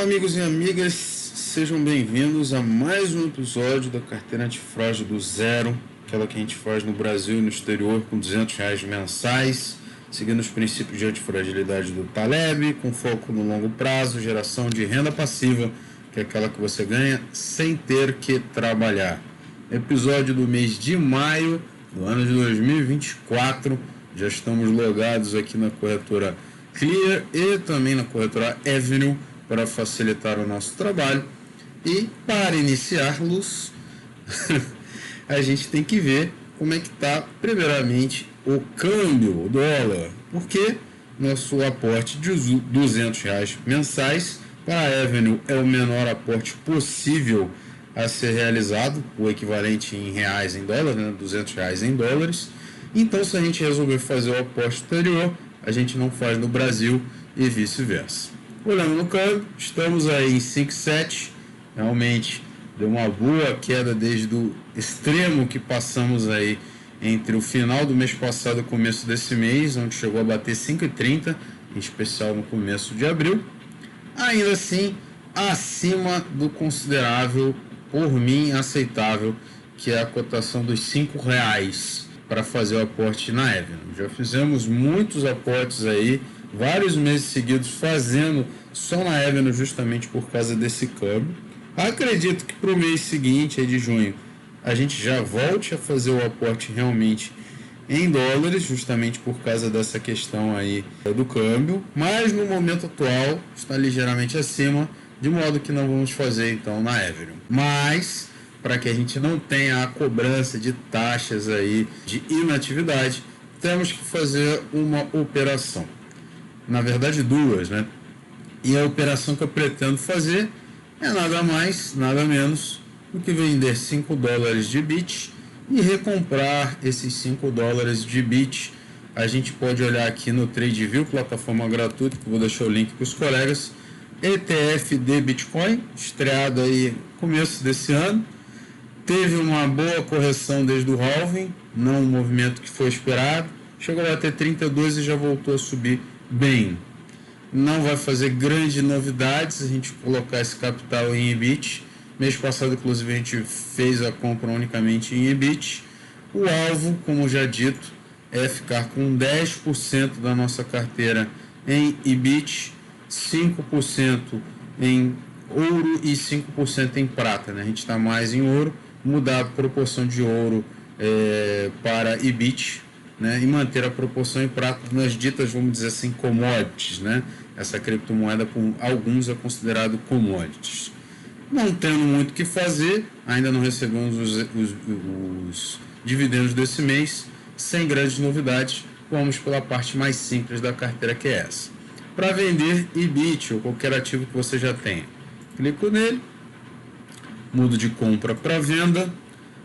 Olá, amigos e amigas, sejam bem-vindos a mais um episódio da carteira antifrágil do zero, aquela que a gente faz no Brasil e no exterior com R$200 mensais, seguindo os princípios de antifragilidade do Taleb, com foco no longo prazo, geração de renda passiva, que é aquela que você ganha sem ter que trabalhar. Episódio do mês de maio do ano de 2024, já estamos logados aqui na corretora Clear e também na corretora Avenue para facilitar o nosso trabalho. E para iniciar-los, a gente tem que ver como é que está primeiramente o câmbio, o dólar, porque nosso aporte de R$200 mensais para a Avenue é o menor aporte possível a ser realizado, o equivalente em reais em dólar, né, R$200 em dólares. Então, se a gente resolver fazer o aporte anterior, a gente não faz no Brasil e vice-versa. Olhando no câmbio, estamos aí em 5,7, realmente deu uma boa queda desde o extremo que passamos aí entre o final do mês passado e o começo desse mês, onde chegou a bater 5,30, em especial no começo de abril. Ainda assim, acima do considerável, por mim, aceitável, que é a cotação dos R$5 para fazer o aporte na Avenue. Já fizemos muitos aportes aí, vários meses seguidos fazendo só na Avenue justamente por causa desse câmbio. Acredito que para o mês seguinte, aí de junho, a gente já volte a fazer o aporte realmente em dólares, justamente por causa dessa questão aí do câmbio, mas no momento atual está ligeiramente acima, de modo que não vamos fazer então na Avenue. Mas para que a gente não tenha a cobrança de taxas aí de inatividade, temos que fazer uma operação. Na verdade, duas, né? E a operação que eu pretendo fazer é nada mais, nada menos do que vender $5 de BIT e recomprar esses $5 de BIT. A gente pode olhar aqui no TradeView, plataforma gratuita, que eu vou deixar o link para os colegas. ETF de Bitcoin, estreado aí no começo desse ano. Teve uma boa correção desde o halving, não um movimento que foi esperado. Chegou a bater 32 e já voltou a subir bem. Não vai fazer grandes novidades a gente colocar esse capital em EBIT. Mês passado, inclusive, a gente fez a compra unicamente em EBIT. O alvo, como já dito, é ficar com 10% da nossa carteira em EBIT, 5% em ouro e 5% em prata, né? A gente está mais em ouro, mudar a proporção de ouro para EBIT, né? E manter a proporção em prata nas ditas, vamos dizer assim, commodities, né? Essa criptomoeda por alguns é considerado commodities. Não tendo muito o que fazer, ainda não recebemos os dividendos desse mês, sem grandes novidades, vamos pela parte mais simples da carteira, que é essa. Para vender EBIT ou qualquer ativo que você já tenha, clico nele, mudo de compra para venda.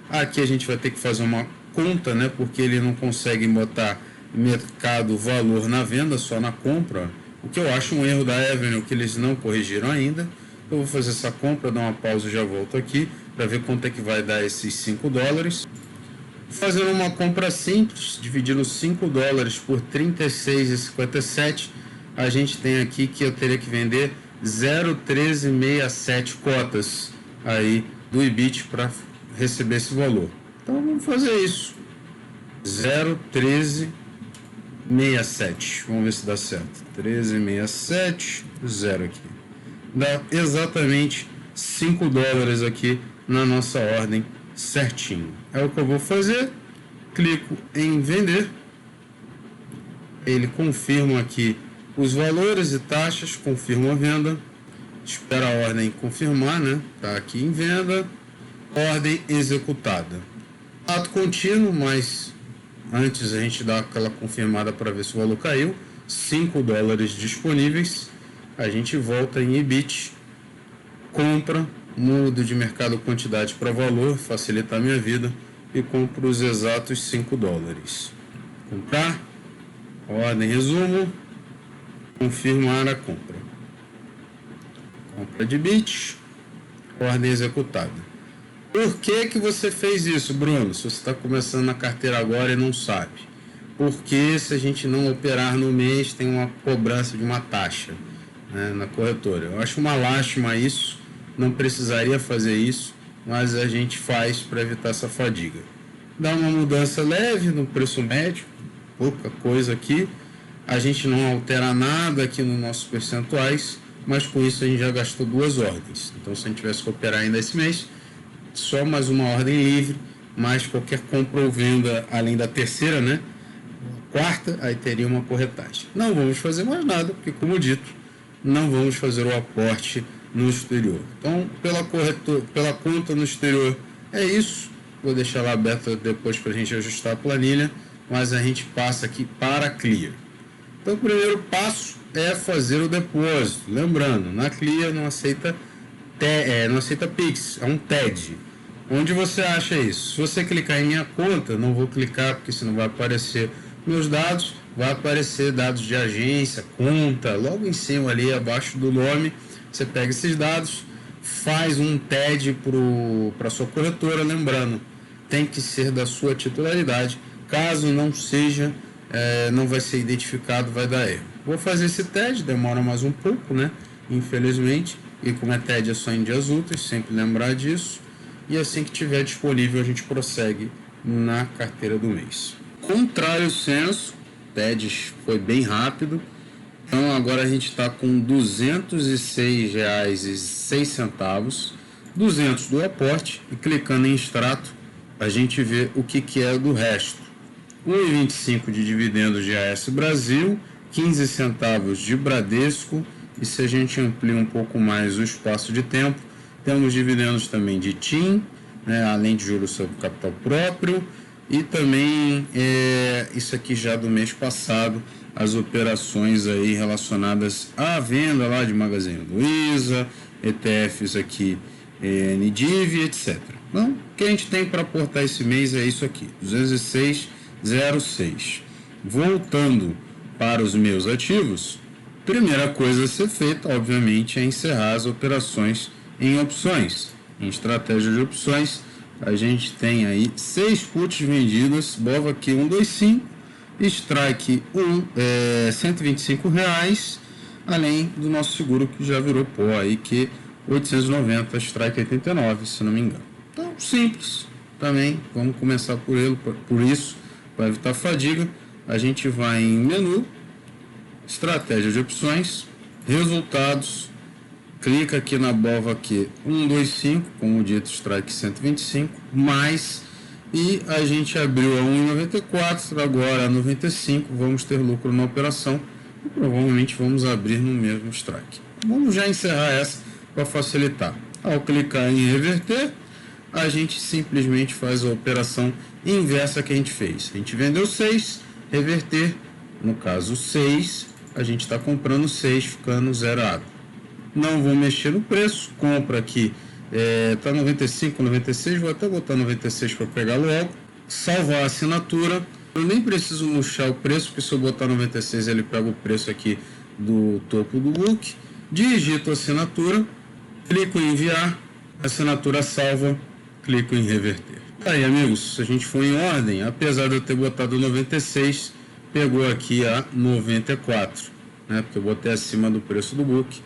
Aqui a gente vai ter que fazer uma conta, né, porque ele não consegue botar mercado valor na venda, só na compra, o que eu acho um erro da Avenue, que eles não corrigiram ainda. Eu vou fazer essa compra, dar uma pausa e já volto aqui para ver quanto é que vai dar esses $5. Fazendo uma compra simples, dividindo $5 por 36,57, a gente tem aqui que eu teria que vender 0,1367 cotas aí do EBIT para receber esse valor. Então vamos fazer isso. 0,1367. Vamos ver se dá certo. 1367, 0 aqui. Dá exatamente $5 aqui na nossa ordem certinho. É o que eu vou fazer. Clico em vender. Ele confirma aqui os valores e taxas, confirma a venda. Espera a ordem confirmar, né? Tá aqui em venda. Ordem executada. Ato contínuo, mas antes a gente dá aquela confirmada para ver se o valor caiu. $5 disponíveis. A gente volta em EBIT, compra, mudo de mercado quantidade para valor, facilita a minha vida, e compro os exatos $5. Comprar, ordem resumo, confirmar a compra. Compra de BIT, ordem executada. Por que você fez isso, Bruno? Se você está começando na carteira agora e não sabe. Porque se a gente não operar no mês, tem uma cobrança de uma taxa. né, na corretora. Eu acho uma lástima isso, não precisaria fazer isso, mas a gente faz para evitar essa fadiga. Dá uma mudança leve no preço médio, pouca coisa aqui, a gente não altera nada aqui nos nossos percentuais, mas com isso a gente já gastou 2 ordens. Então, se a gente tivesse que operar ainda esse mês, só mais uma ordem livre, mas qualquer compra ou venda além da terceira, né? Quarta, aí teria uma corretagem. Não vamos fazer mais nada, porque, como dito, não vamos fazer o aporte no exterior. Então, pela conta no exterior, é isso. Vou deixar lá aberta depois para a gente ajustar a planilha, mas a gente passa aqui para a Clear. Então, o primeiro passo é fazer o depósito. Lembrando, na Clear não aceita Pix, é um TED. Onde você acha isso? Se você clicar em minha conta, não vou clicar porque senão vai aparecer meus dados, vai aparecer dados de agência, conta, logo em cima ali, abaixo do nome, você pega esses dados, faz um TED para sua corretora, lembrando, tem que ser da sua titularidade, caso não seja, não vai ser identificado, vai dar erro. Vou fazer esse TED, demora mais um pouco, né? Infelizmente, e como é TED é só em dias úteis, sempre lembrar disso, e assim que tiver disponível a gente prossegue na carteira do mês. Contrário senso, TED foi bem rápido, então agora a gente está com R$ 206,06, 200 do aporte, e clicando em extrato a gente vê o que é do resto. 1,25 de dividendos de AS Brasil, 15 centavos de Bradesco, e se a gente amplia um pouco mais o espaço de tempo, temos dividendos também de TIM, né, além de juros sobre capital próprio, e também isso aqui já do mês passado, as operações aí relacionadas à venda lá de Magazine Luiza, ETFs aqui, NDIV, etc. Então, o que a gente tem para aportar esse mês é isso aqui, 206,06. Voltando para os meus ativos, primeira coisa a ser feita, obviamente, é encerrar as operações em opções. Em estratégia de opções, a gente tem aí 6 puts vendidas, BOVA aqui 125, strike R$125, além do nosso seguro que já virou pó aí, que 890, strike 89, se não me engano. Então, simples também, vamos começar por isso, para evitar fadiga. A gente vai em menu, estratégia de opções, resultados, clica aqui na BOVA aqui 125, como dito, strike 125, mais, e a gente abriu a 1,94, agora a 95, vamos ter lucro na operação e provavelmente vamos abrir no mesmo strike. Vamos já encerrar essa para facilitar. Ao clicar em reverter, a gente simplesmente faz a operação inversa que a gente fez. A gente vendeu 6, reverter, no caso 6, a gente está comprando 6, ficando zerado. Não vou mexer no preço, compra aqui, tá 95, 96, vou até botar 96 para pegar logo, salvar a assinatura, eu nem preciso murchar o preço, porque se eu botar 96 ele pega o preço aqui do topo do book, digito a assinatura, clico em enviar, assinatura salva, clico em reverter. Aí amigos, se a gente for em ordem, apesar de eu ter botado 96, pegou aqui a 94, né, porque eu botei acima do preço do book,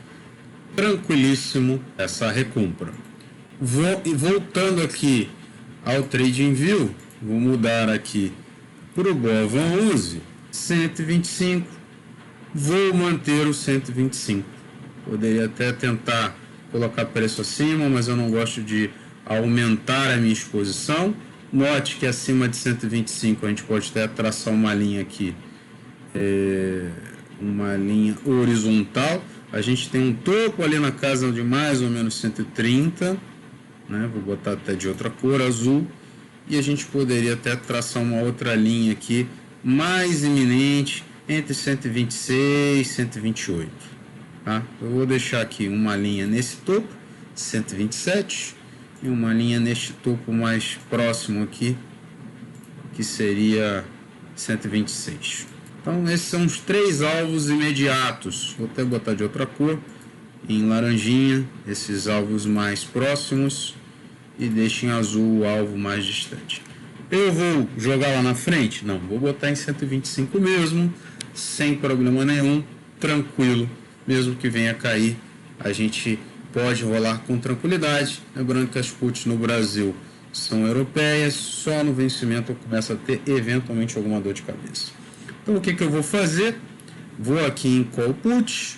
tranquilíssimo essa recompra. Voltando aqui ao Trading View, vou mudar aqui para o BOVA 11, 125, vou manter o 125. Poderia até tentar colocar preço acima, mas eu não gosto de aumentar a minha exposição. Note que acima de 125 a gente pode até traçar uma linha aqui, uma linha horizontal. A gente tem um topo ali na casa de mais ou menos 130, né? Vou botar até de outra cor, azul, e a gente poderia até traçar uma outra linha aqui, mais iminente, entre 126 e 128. Tá? Eu vou deixar aqui uma linha nesse topo, 127, e uma linha neste topo mais próximo aqui, que seria 126. Então, esses são os 3 alvos imediatos. Vou até botar de outra cor, em laranjinha, esses alvos mais próximos, e deixo em azul o alvo mais distante. Eu vou jogar lá na frente? Não, vou botar em 125 mesmo, sem problema nenhum, tranquilo, mesmo que venha a cair, a gente pode rolar com tranquilidade. Lembrando que as puts no Brasil são europeias, só no vencimento eu começo a ter eventualmente alguma dor de cabeça. Então o que eu vou fazer? Vou aqui em Call Put,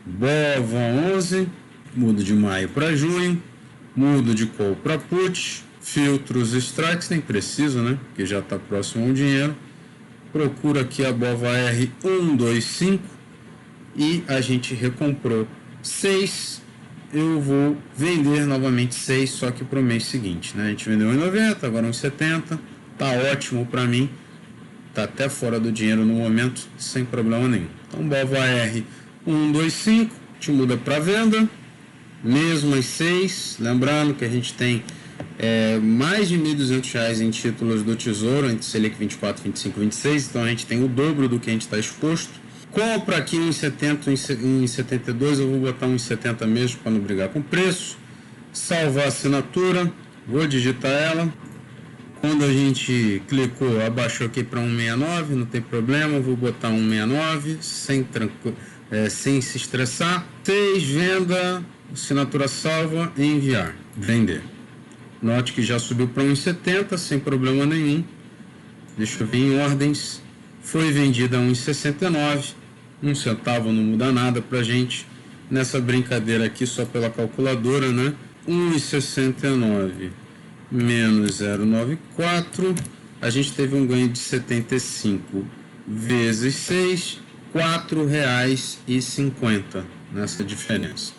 BOVA 11, mudo de maio para junho, mudo de Call para Put, filtros strikes, nem preciso, né? Porque já está próximo ao dinheiro. Procuro aqui a BOVA R125 e a gente recomprou 6. Eu vou vender novamente 6, só que para o mês seguinte, né? A gente vendeu 1,90, agora 1,70. Tá ótimo para mim. Tá até fora do dinheiro no momento, sem problema nenhum. Então, BOVA R125, te muda para venda. Mesmas 6. Lembrando que a gente tem mais de R$ 1.200 em títulos do Tesouro, entre Selic 24, 25 e 26. Então, a gente tem o dobro do que a gente está exposto. Compra aqui em 70, em 72, eu vou botar uns 70 mesmo para não brigar com o preço. Salvar a assinatura, vou digitar ela. Quando a gente clicou, abaixou aqui para 169, não tem problema, vou botar 169, sem se estressar. 6, venda, assinatura salva e enviar, vender. Note que já subiu para 1,70, sem problema nenhum. Deixa eu ver em ordens. Foi vendida a 1,69. 1 centavo não muda nada pra gente nessa brincadeira aqui, só pela calculadora, né? 1,69 menos 0,94, a gente teve um ganho de 75 vezes 6, R$ 4,50 nessa diferença.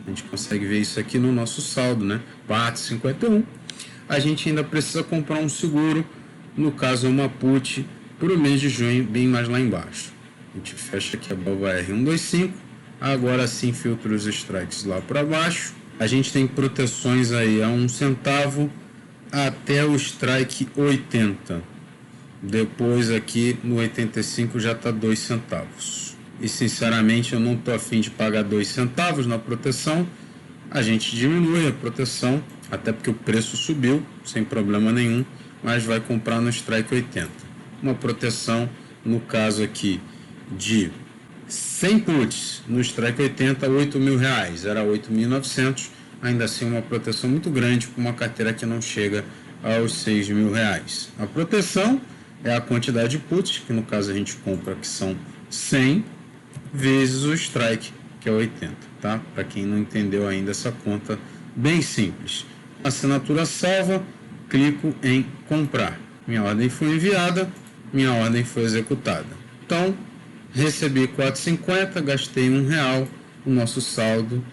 A gente consegue ver isso aqui no nosso saldo, né? 4,51. A gente ainda precisa comprar um seguro, no caso é uma put, para o mês de junho, bem mais lá embaixo. A gente fecha aqui a BOVA R125, agora sim filtra os strikes lá para baixo. A gente tem proteções aí a 1 centavo até o strike 80. Depois aqui no 85 já está 2 centavos. E sinceramente eu não estou afim de pagar 2 centavos na proteção. A gente diminui a proteção, até porque o preço subiu, sem problema nenhum, mas vai comprar no strike 80. Uma proteção, no caso aqui, de 100 puts no strike 80, R$8.000, era 8.900, ainda assim uma proteção muito grande para uma carteira que não chega aos R$6.000. A proteção é a quantidade de puts, que no caso a gente compra, que são 100, vezes o strike, que é 80, tá? Para quem não entendeu ainda essa conta, bem simples. Assinatura salva, clico em comprar. Minha ordem foi enviada, minha ordem foi executada. Então, recebi 4,50, gastei R$1, o nosso saldo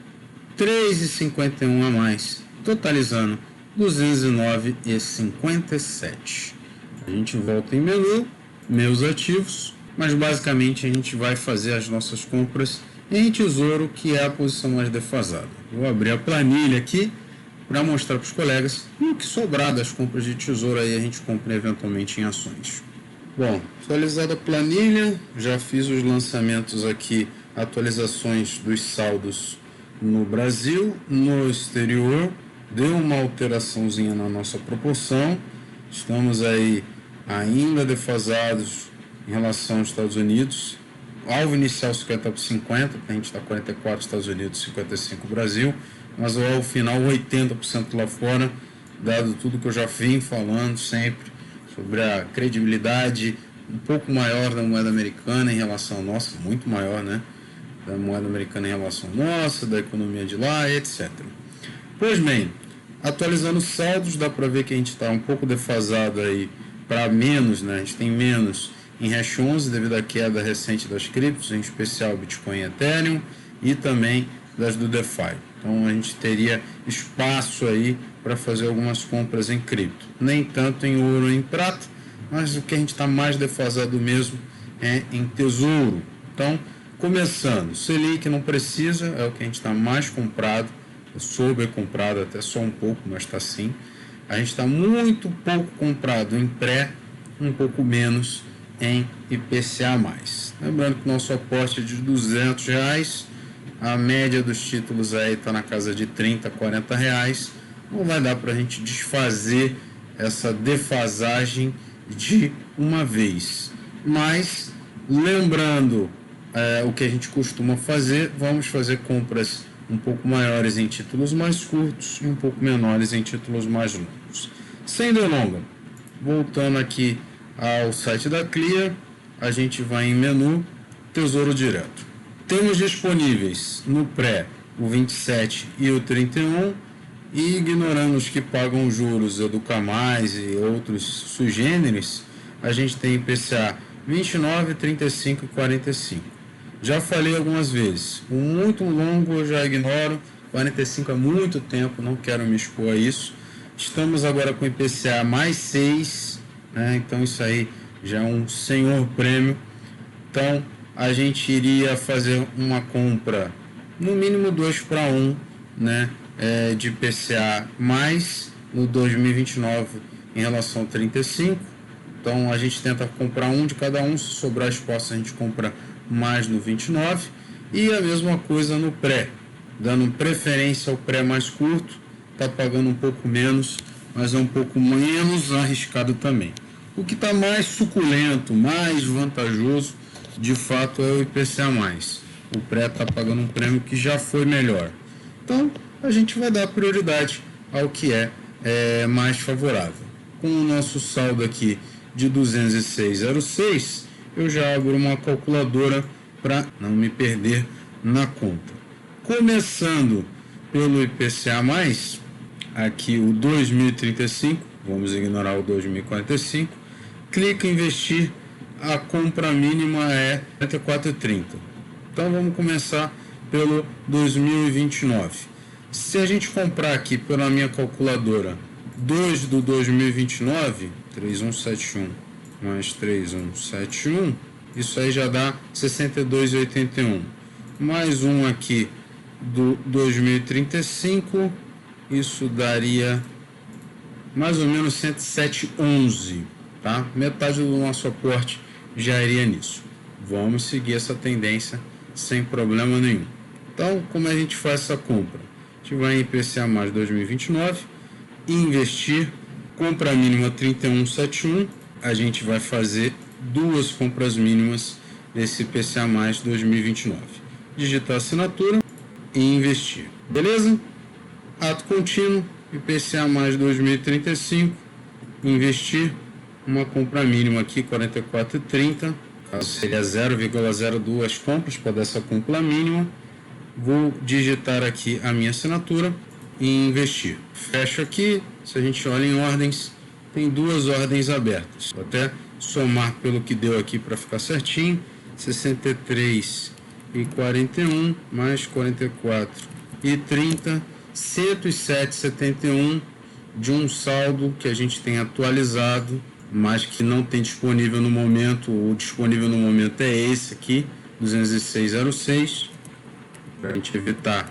R$3,51 a mais, totalizando R$209,57. A gente volta em menu, meus ativos, mas basicamente a gente vai fazer as nossas compras em tesouro, que é a posição mais defasada. Vou abrir a planilha aqui para mostrar para os colegas e o que sobrar das compras de tesouro aí a gente compra eventualmente em ações. Bom, atualizada a planilha, já fiz os lançamentos aqui, atualizações dos saldos no Brasil, no exterior, deu uma alteraçãozinha na nossa proporção, estamos aí ainda defasados em relação aos Estados Unidos, alvo inicial 50/50, a gente está 44 Estados Unidos, 55 Brasil, mas o alvo final 80% lá fora, dado tudo que eu já vim falando sempre, sobre a credibilidade um pouco maior da moeda americana em relação à nossa, muito maior, né? Da moeda americana em relação à nossa, da economia de lá, etc. Pois bem, atualizando os saldos, dá para ver que a gente está um pouco defasado aí para menos, né? A gente tem menos em Hash 11 devido à queda recente das criptos, em especial Bitcoin e Ethereum, e também das do DeFi. Então a gente teria espaço aí para fazer algumas compras em cripto. Nem tanto em ouro e em prata, mas o que a gente está mais defasado mesmo é em tesouro. Então, começando, Selic não precisa, é o que a gente está mais comprado, sobrecomprado até só um pouco, mas está sim. A gente está muito pouco comprado em pré, um pouco menos em IPCA+. Lembrando que nosso aporte é de R$200, a média dos títulos aí está na casa de R$30, R$40, não vai dar para a gente desfazer essa defasagem de uma vez. Mas, lembrando o que a gente costuma fazer, vamos fazer compras um pouco maiores em títulos mais curtos e um pouco menores em títulos mais longos. Sem delonga, voltando aqui ao site da Clear, a gente vai em menu Tesouro Direto. Temos disponíveis no pré o 27 e o 31, e ignorando os que pagam juros, Educa Mais e outros sugêneres, a gente tem IPCA 29, 35 e 45. Já falei algumas vezes, o muito longo eu já ignoro, 45 há muito tempo, não quero me expor a isso. Estamos agora com IPCA mais 6, né? Então isso aí já é um senhor prêmio. Então a gente iria fazer uma compra no mínimo 2 para 1, né? De IPCA mais no 2029 em relação ao 35. Então a gente tenta comprar um de cada um, se sobrar espaço a gente compra mais no 29. E a mesma coisa no pré, dando preferência ao pré mais curto, está pagando um pouco menos, mas é um pouco menos arriscado também. O que está mais suculento, mais vantajoso, de fato é o IPCA+. O pré está pagando um prêmio que já foi melhor. Então a gente vai dar prioridade ao que é mais favorável. Com o nosso saldo aqui de 206,06, eu já abro uma calculadora para não me perder na conta. Começando pelo IPCA+, aqui o 2035, vamos ignorar o 2045, clica em investir, a compra mínima é R$ 44,30. Então vamos começar pelo 2029. Se a gente comprar aqui pela minha calculadora 2 do 2029, 3171 mais 3171, isso aí já dá 62,81. Mais um aqui do 2035, isso daria mais ou menos 107,11, tá? Metade do nosso aporte já iria nisso. Vamos seguir essa tendência sem problema nenhum. Então, como a gente faz essa compra? A gente vai em IPCA mais 2029, investir, compra mínima 31,71, a gente vai fazer duas compras mínimas desse IPCA mais 2029. Digitar assinatura e investir. Beleza? Ato contínuo, IPCA mais 2035, investir, uma compra mínima aqui 44,30, caso seria 0,02 compras para dessa compra mínima. Vou digitar aqui a minha assinatura e investir. Fecho aqui, se a gente olha em ordens, tem duas ordens abertas. Vou até somar pelo que deu aqui para ficar certinho. 63,41 mais 44,30, 107,71 de um saldo que a gente tem atualizado, mas que não tem disponível no momento. O disponível no momento é esse aqui, 206,06. Para a gente evitar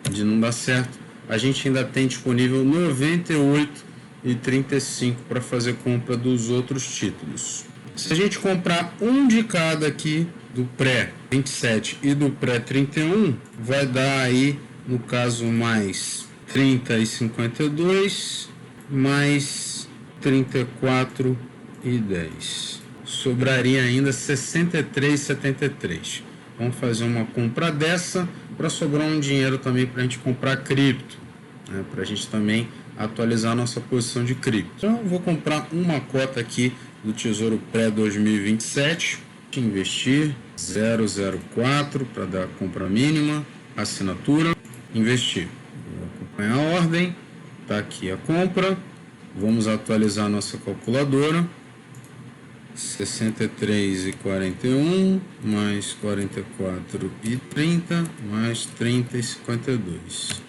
de não dar certo, a gente ainda tem disponível 98,35 para fazer compra dos outros títulos. Se a gente comprar um de cada aqui, do pré 27 e do pré 31, vai dar aí, no caso, mais 30,52 mais 34,10. Sobraria ainda 63,73. Vamos fazer uma compra dessa para sobrar um dinheiro também para a gente comprar cripto, né? Para a gente também atualizar a nossa posição de cripto. Então eu vou comprar uma cota aqui do Tesouro Pré 2027, investir 004 para dar a compra mínima, assinatura, investir. Vou acompanhar a ordem, está aqui a compra, vamos atualizar a nossa calculadora. 63,41 mais 44,30 mais 30,52.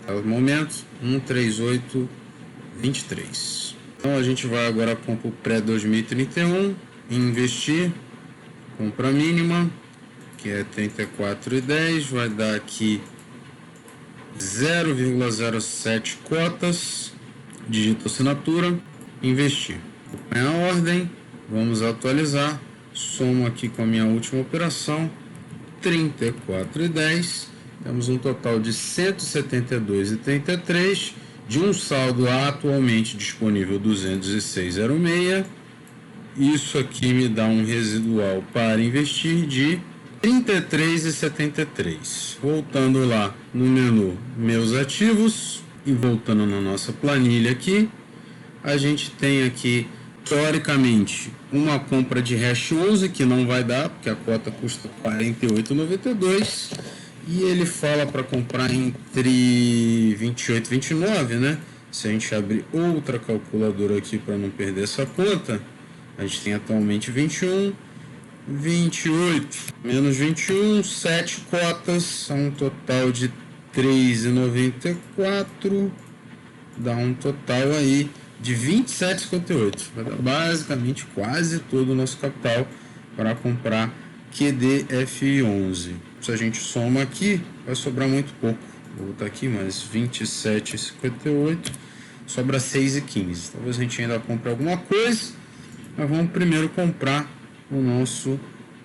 Até o momento 138,23. Então a gente vai agora comprar o pré 2031, investir, compra mínima, que é 34,10, vai dar aqui 0,07 cotas, digito assinatura, investir. Acompanha a ordem. Vamos atualizar, somo aqui com a minha última operação, 34,10, temos um total de 172,33, de um saldo atualmente disponível 206,06, isso aqui me dá um residual para investir de 33,73. Voltando lá no menu Meus Ativos e voltando na nossa planilha aqui, a gente tem aqui, teoricamente, uma compra de hash 11 que não vai dar, porque a cota custa R$ 48,92 e ele fala para comprar entre 28 e 29, né? Se a gente abrir outra calculadora aqui para não perder essa conta, a gente tem atualmente 21, 28, menos 21, 7 cotas, são um total de 3,94, dá um total aí de 27,58. Vai dar basicamente quase todo o nosso capital para comprar QDFI11. Se a gente soma aqui, vai sobrar muito pouco. Vou botar aqui mais 27,58, sobra 6,15. Talvez a gente ainda compre alguma coisa, mas vamos primeiro comprar o nosso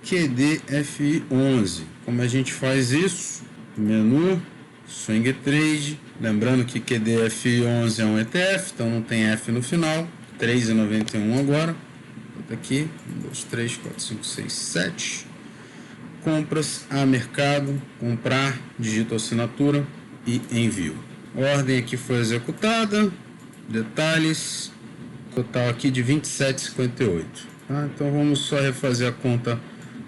QDFI11. Como a gente faz isso? Menu, Swing Trade. Lembrando que QDFI11 é um ETF, então não tem F no final. 3,91 agora. Bota aqui, 1, 2, 3, 4, 5, 6, 7. Compras a mercado, comprar, digito assinatura e envio. A ordem aqui foi executada. Detalhes, total aqui de 27,58. Tá? Então vamos só refazer a conta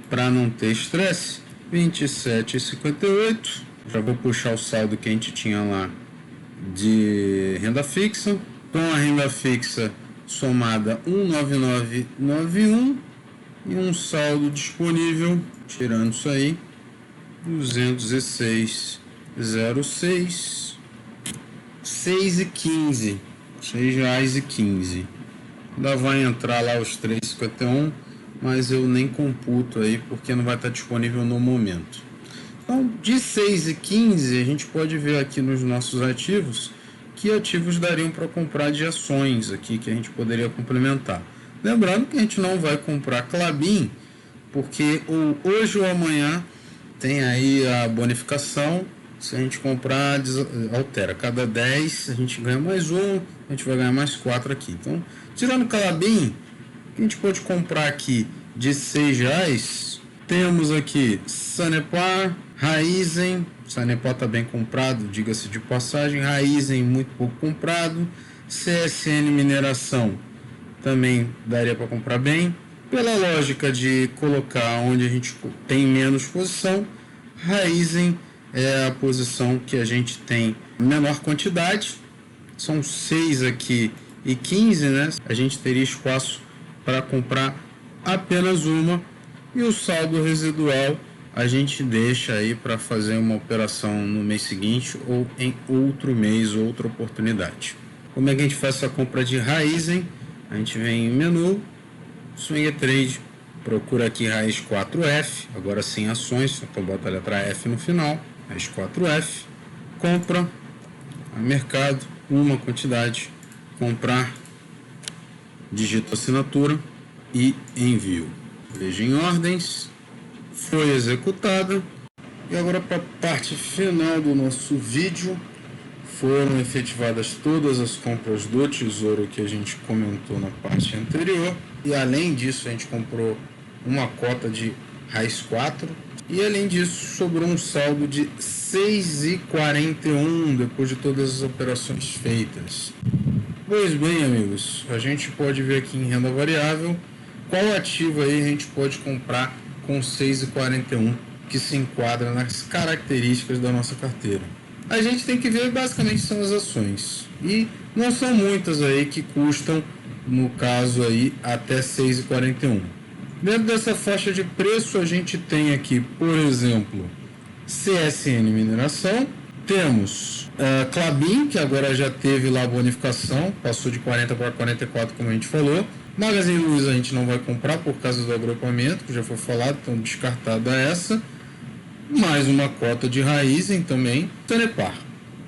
para não ter estresse. 27,58. Já vou puxar o saldo que a gente tinha lá de renda fixa. Com a renda fixa somada 19991 e um saldo disponível, tirando isso aí, 206,06, 6,15, R$6,15. Ainda vai entrar lá os 3,51, mas eu nem computo aí porque não vai estar disponível no momento. Então, de 6,15 a gente pode ver aqui nos nossos ativos que ativos dariam para comprar de ações aqui que a gente poderia complementar. Lembrando que a gente não vai comprar Klabin, porque hoje ou amanhã tem aí a bonificação. Se a gente comprar, altera. Cada 10 a gente ganha mais um, a gente vai ganhar mais 4 aqui. Então, tirando Klabin, que a gente pode comprar aqui de R$6, temos aqui Sanepar, Raizen. Sanepar está bem comprado, diga-se de passagem. Raizen muito pouco comprado. CSN Mineração também daria para comprar bem. Pela lógica de colocar onde a gente tem menos posição, Raizen é a posição que a gente tem menor quantidade. São 6 aqui e 15, né? A gente teria espaço para comprar apenas uma. E o saldo residual a gente deixa aí para fazer uma operação no mês seguinte ou em outro mês, outra oportunidade. Como é que a gente faz essa compra de Raizen? A gente vem em menu, Swing Trade, procura aqui Raiz 4F, agora sem ações, só bota a letra F no final, Raiz 4F, compra a mercado, uma quantidade, comprar, digito assinatura e envio. Veja em ordens, foi executada. E agora para a parte final do nosso vídeo, foram efetivadas todas as compras do Tesouro que a gente comentou na parte anterior. E além disso, a gente comprou uma cota de Raiz 4. E além disso, sobrou um saldo de 6,41 depois de todas as operações feitas. Pois bem, amigos, a gente pode ver aqui em renda variável qual ativo aí a gente pode comprar com 6,41 que se enquadra nas características da nossa carteira. A gente tem que ver basicamente são as ações e não são muitas aí que custam, no caso aí, até 6,41. Dentro dessa faixa de preço a gente tem aqui, por exemplo, CSN Mineração, temos Klabin, que agora já teve lá a bonificação, passou de 40 para 44, como a gente falou. Magazine Luiza a gente não vai comprar por causa do agrupamento, que já foi falado, então descartada essa. Mais uma cota de Raizen também, Sanepar.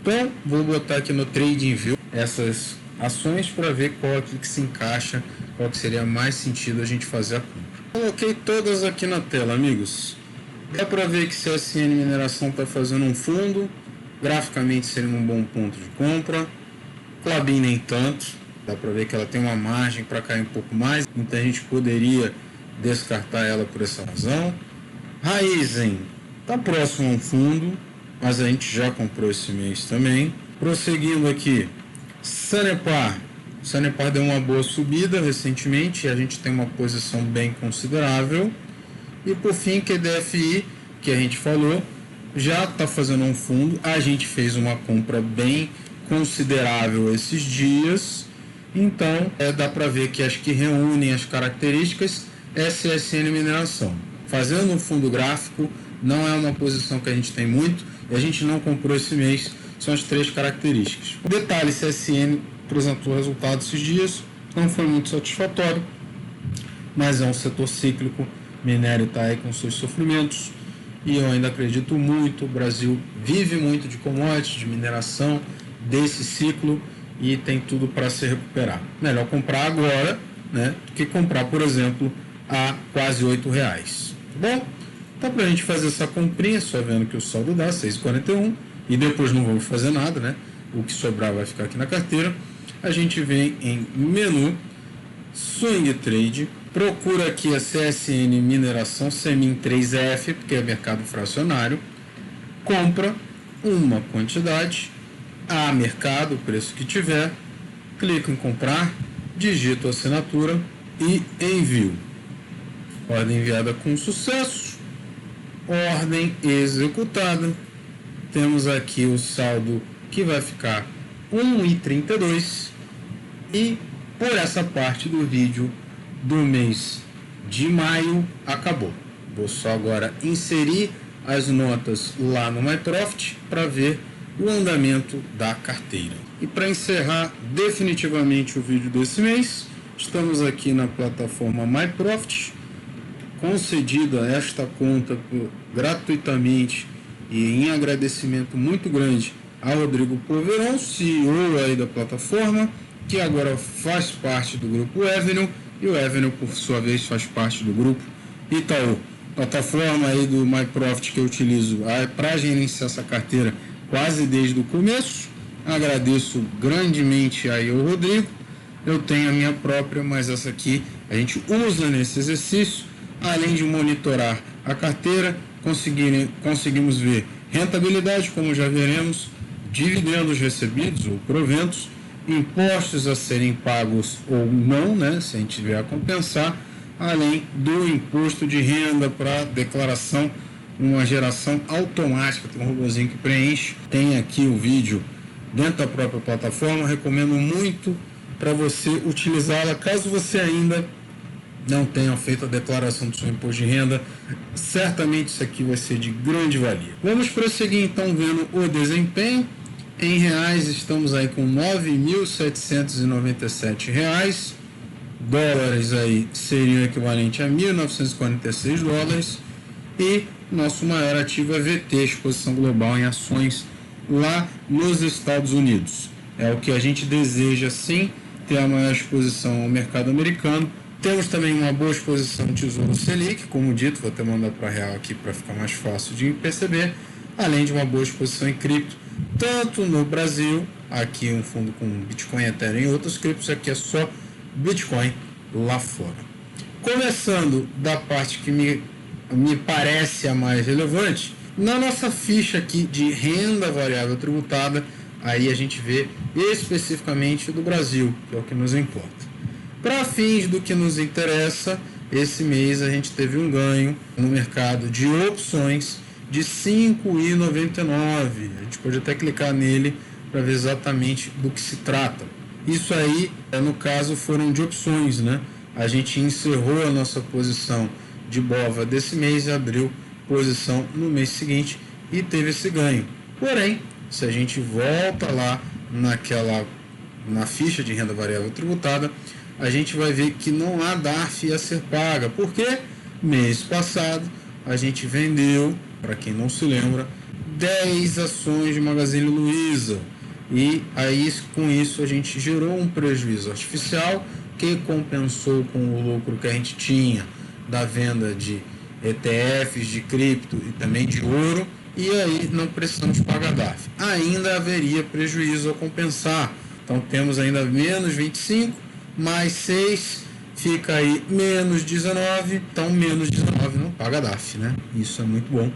Então, vou botar aqui no Trading View essas ações para ver qual aqui que se encaixa, qual que seria mais sentido a gente fazer a compra. Coloquei todas aqui na tela, amigos. Dá para ver que CSN Mineração está fazendo um fundo, graficamente seria um bom ponto de compra. Klabin nem tanto, dá para ver que ela tem uma margem para cair um pouco mais, muita gente poderia descartar ela por essa razão. Raizen está próximo a um fundo, mas a gente já comprou esse mês também. Prosseguindo aqui, Sanepar. Sanepar deu uma boa subida recentemente e a gente tem uma posição bem considerável. E por fim, QDFI, que a gente falou, já está fazendo um fundo. A gente fez uma compra bem considerável esses dias. Então, dá para ver que as que reúnem as características é CSN Mineração. Fazendo um fundo gráfico, não é uma posição que a gente tem muito e a gente não comprou esse mês. São as 3 características. O detalhe, CSN apresentou resultados esses dias, não foi muito satisfatório, mas é um setor cíclico, minério está aí com seus sofrimentos e eu ainda acredito muito, o Brasil vive muito de commodities, de mineração, desse ciclo e tem tudo para se recuperar. Melhor comprar agora, né, do que comprar, por exemplo, a quase R$8. Tá bom? Então, para a gente fazer essa comprinha, só vendo que o saldo dá 6,41 e depois não vamos fazer nada, né? O que sobrar vai ficar aqui na carteira. A gente vem em menu, swing trade, procura aqui a CSN Mineração Semin 3F, porque é mercado fracionário, compra uma quantidade, a mercado, o preço que tiver, clico em comprar, digito a assinatura e envio. Ordem enviada com sucesso, ordem executada. Temos aqui o saldo que vai ficar 1,32 e por essa parte do vídeo do mês de maio acabou. Vou só agora inserir as notas lá no MyProfit para ver o andamento da carteira. E para encerrar definitivamente o vídeo desse mês, estamos aqui na plataforma MyProfit, concedida esta conta gratuitamente e em agradecimento muito grande ao Rodrigo Poveron, CEO aí da plataforma, que agora faz parte do grupo Avenue, e o Avenue, por sua vez, faz parte do grupo Itaú. Plataforma aí do MyProfit que eu utilizo para gerenciar essa carteira quase desde o começo. Agradeço grandemente aí ao Rodrigo. Eu tenho a minha própria, mas essa aqui a gente usa nesse exercício, além de monitorar a carteira, conseguimos ver rentabilidade, como já veremos, dividendos recebidos ou proventos, impostos a serem pagos ou não, né, se a gente vier a compensar, além do imposto de renda para declaração, uma geração automática, tem um robozinho que preenche. Tem aqui o vídeo dentro da própria plataforma, recomendo muito para você utilizá-la, caso você ainda não tenha feito a declaração do seu imposto de renda. Certamente isso aqui vai ser de grande valia. Vamos prosseguir então vendo o desempenho. Em reais estamos aí com R$ 9.797, dólares aí seriam equivalente a $1.946 e nosso maior ativo é VT, exposição global em ações lá nos Estados Unidos. É o que a gente deseja sim, ter a maior exposição ao mercado americano. Temos também uma boa exposição no Tesouro Selic, como dito, vou até mandar para real aqui para ficar mais fácil de perceber, além de uma boa exposição em cripto, tanto no Brasil, aqui um fundo com Bitcoin, Ethereum e outros criptos, aqui é só Bitcoin lá fora. Começando da parte que me parece a mais relevante, na nossa ficha aqui de renda variável tributada, aí a gente vê especificamente do Brasil, que é o que nos importa. Para fins do que nos interessa, esse mês a gente teve um ganho no mercado de opções de R$ 5,99. A gente pode até clicar nele para ver exatamente do que se trata. Isso aí, no caso, foram de opções, né? A gente encerrou a nossa posição de BOVA desse mês e abriu posição no mês seguinte e teve esse ganho. Porém, se a gente volta lá na ficha de renda variável tributada, a gente vai ver que não há DARF a ser paga, porque mês passado a gente vendeu, para quem não se lembra, 10 ações de Magazine Luiza, e aí com isso a gente gerou um prejuízo artificial que compensou com o lucro que a gente tinha da venda de ETFs, de cripto e também de ouro, e aí não precisamos pagar DARF. Ainda haveria prejuízo a compensar, então temos ainda menos 25, mais 6, fica aí menos 19, então menos 19 não paga DAF, né? Isso é muito bom.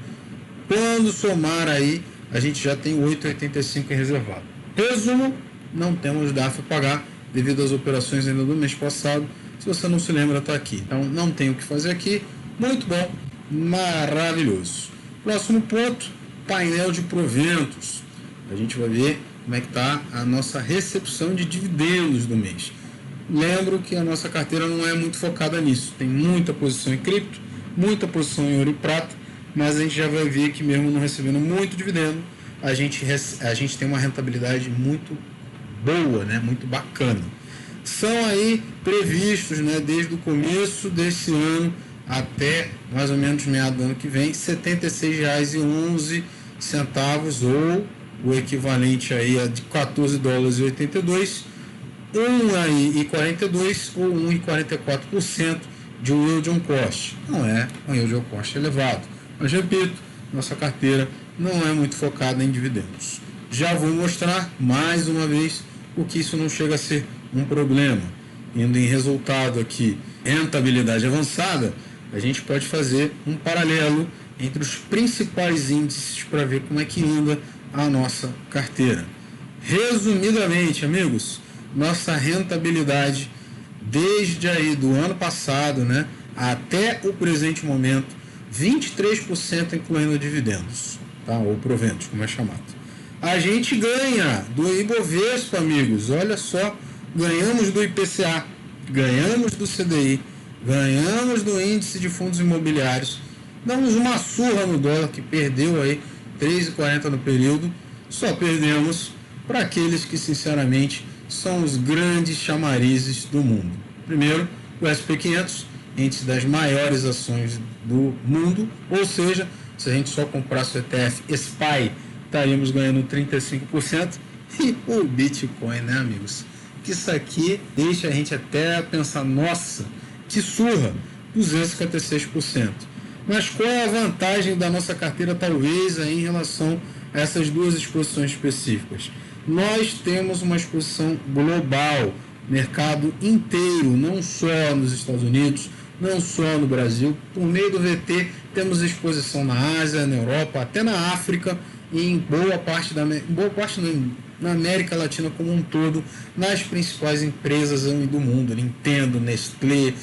Quando somar aí, a gente já tem 8,85 em reservado. Resumo, não temos DAF a pagar devido às operações ainda do mês passado. Se você não se lembra, está aqui. Então não tem o que fazer aqui. Muito bom, maravilhoso. Próximo ponto, painel de proventos. A gente vai ver como é que está a nossa recepção de dividendos do mês. Lembro que a nossa carteira não é muito focada nisso. Tem muita posição em cripto, muita posição em ouro e prata, mas a gente já vai ver que mesmo não recebendo muito dividendo, a gente tem uma rentabilidade muito boa, né? Muito bacana. São aí previstos, né, desde o começo desse ano até mais ou menos meado do ano que vem, R$ 76,11, ou o equivalente aí a de $14,82, 1,42 ou 1,44% de yield on cost. Não é um yield on cost elevado, mas repito, nossa carteira não é muito focada em dividendos. Já vou mostrar mais uma vez o que isso não chega a ser um problema. Indo em resultado aqui, rentabilidade avançada, a gente pode fazer um paralelo entre os principais índices para ver como é que anda a nossa carteira. Resumidamente, amigos, nossa rentabilidade desde aí do ano passado, né, até o presente momento, 23% incluindo dividendos, tá? Ou proventos, como é chamado. A gente ganha do Ibovespa, amigos, olha só, ganhamos do IPCA, ganhamos do CDI, ganhamos do índice de fundos imobiliários, damos uma surra no dólar, que perdeu aí 3,40 no período, só perdemos para aqueles que, sinceramente, são os grandes chamarizes do mundo. Primeiro, o S&P 500, índice das maiores ações do mundo, ou seja, se a gente só comprasse o ETF SPY, estaríamos ganhando 35%, e o Bitcoin, né, amigos? Que isso aqui deixa a gente até pensar, nossa, que surra, 256%. Mas qual é a vantagem da nossa carteira, talvez, aí, em relação a essas duas exposições específicas? Nós temos uma exposição global, mercado inteiro, não só nos Estados Unidos, não só no Brasil. Por meio do VT, temos exposição na Ásia, na Europa, até na África, e em boa parte na América Latina como um todo, nas principais empresas do mundo, Nintendo, Nestlé,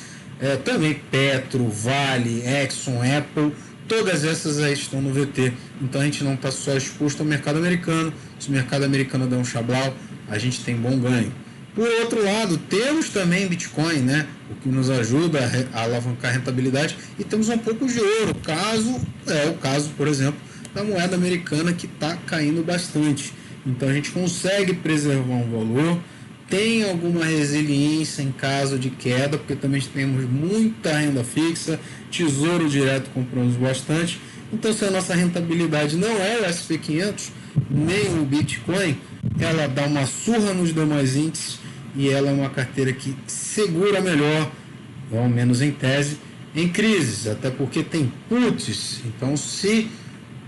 também Petro, Vale, Exxon, Apple, todas essas aí estão no VT. Então a gente não está só exposto ao mercado americano. Se o mercado americano der um chablau, a gente tem bom ganho. Por outro lado, temos também Bitcoin, né? O que nos ajuda a alavancar a rentabilidade, e temos um pouco de ouro. O caso, por exemplo, da moeda americana, que está caindo bastante. Então a gente consegue preservar um valor, tem alguma resiliência em caso de queda, porque também temos muita renda fixa, tesouro direto compramos bastante. Então, se a nossa rentabilidade não é o S&P 500, nem o Bitcoin, ela dá uma surra nos demais índices, e ela é uma carteira que segura melhor, ou ao menos em tese, em crises, até porque tem puts. Então, se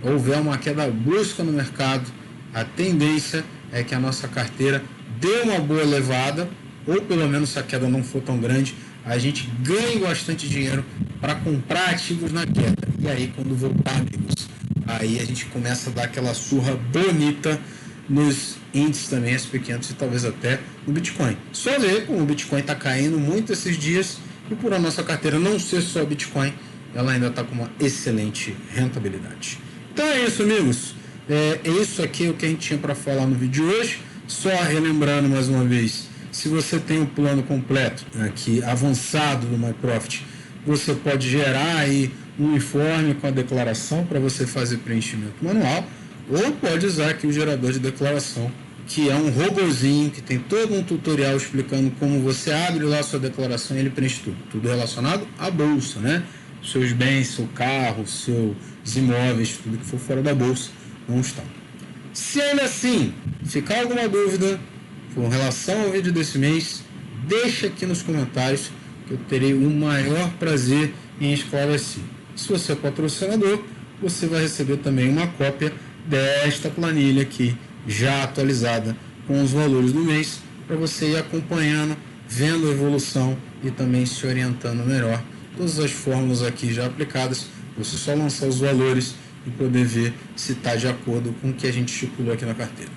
houver uma queda brusca no mercado, a tendência é que a nossa carteira dê uma boa levada, ou pelo menos, se a queda não for tão grande, a gente ganhe bastante dinheiro para comprar ativos na queda. E aí, quando voltar, amigos, aí a gente começa a dar aquela surra bonita nos índices também, S&P 500, e talvez até no Bitcoin. Só ver como o Bitcoin está caindo muito esses dias, e por a nossa carteira não ser só Bitcoin, ela ainda está com uma excelente rentabilidade. Então é isso, amigos. É isso aqui o que a gente tinha para falar no vídeo de hoje. Só relembrando mais uma vez, se você tem um plano completo aqui, avançado do MyProfit, você pode gerar aí um informe com a declaração para você fazer preenchimento manual, ou pode usar aqui o gerador de declaração, que é um robozinho que tem todo um tutorial explicando como você abre lá a sua declaração e ele preenche tudo relacionado à bolsa, né? Seus bens, seu carro, seus imóveis, tudo que for fora da bolsa não está. Se ainda assim ficar alguma dúvida com relação ao vídeo desse mês, deixa aqui nos comentários, que eu terei o maior prazer em esclarecer. Se você é patrocinador, você vai receber também uma cópia desta planilha aqui, já atualizada com os valores do mês, para você ir acompanhando, vendo a evolução e também se orientando melhor. Todas as fórmulas aqui já aplicadas, você só lançar os valores e poder ver se está de acordo com o que a gente estipulou aqui na carteira.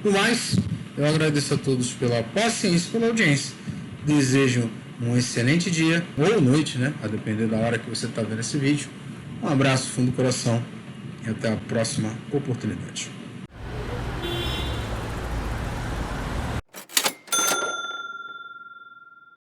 No mais, eu agradeço a todos pela paciência e pela audiência. Desejo um excelente dia ou noite, né? A depender da hora que você está vendo esse vídeo. Um abraço fundo do coração e até a próxima oportunidade.